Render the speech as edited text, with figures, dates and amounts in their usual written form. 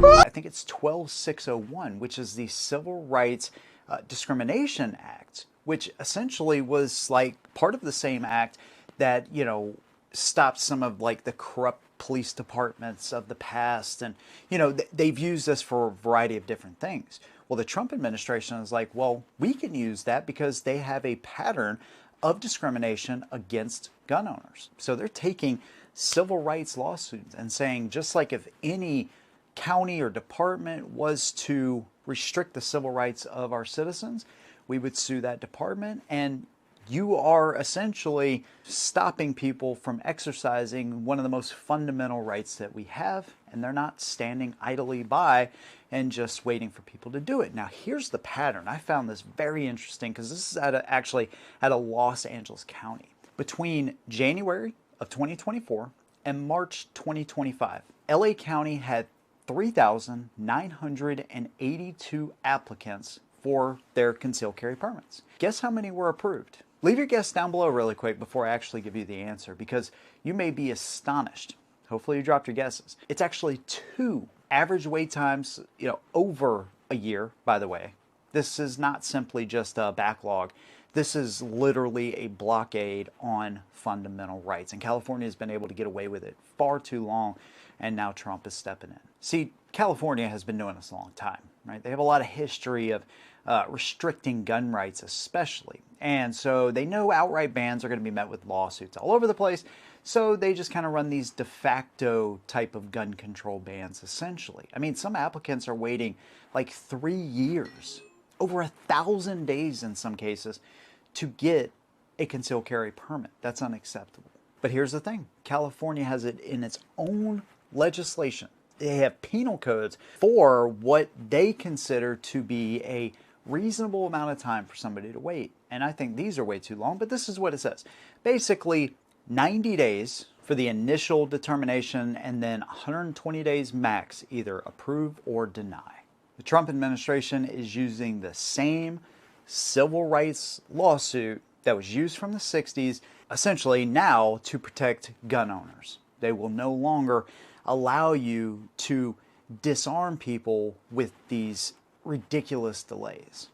I think it's 12601, which is the Civil Rights Discrimination Act, which essentially was like part of the same act that, you know, stopped some of like the corrupt police departments of the past. And, you know, they've used this for a variety of different things. Well, the Trump administration is like, well, we can use that because they have a pattern of discrimination against gun owners. So they're taking civil rights lawsuits and saying, just like if any county or department was to restrict the civil rights of our citizens, we would sue that department, and you are essentially stopping people from exercising one of the most fundamental rights that we have, and they're not standing idly by and just waiting for people to do it. Now, here's the pattern. I found this very interesting because this is actually at a Los Angeles County. Between January of 2024 and March 2025, LA County had 3,982 applicants for their concealed carry permits. Guess how many were approved? Leave your guess down below really quick before I actually give you the answer, because you may be astonished. Hopefully you dropped your guesses. It's actually 2. Average wait times, you know, over a year, by the way. This is not simply just a backlog. This is literally a blockade on fundamental rights. And California has been able to get away with it far too long, and now Trump is stepping in. See, California has been doing this a long time, right? They have a lot of history of restricting gun rights especially. And so they know outright bans are going to be met with lawsuits all over the place. So they just kind of run these de facto type of gun control bans essentially. I mean, some applicants are waiting like 3 years, over 1,000 days in some cases, to get a concealed carry permit. That's unacceptable. But here's the thing. California has it in its own legislation. They have penal codes for what they consider to be a reasonable amount of time for somebody to wait. And I think these are way too long, but this is what it says. Basically, 90 days for the initial determination, and then 120 days max, either approve or deny. The Trump administration is using the same civil rights lawsuit that was used from the 60s, essentially now to protect gun owners. They will no longer allow you to disarm people with these ridiculous delays.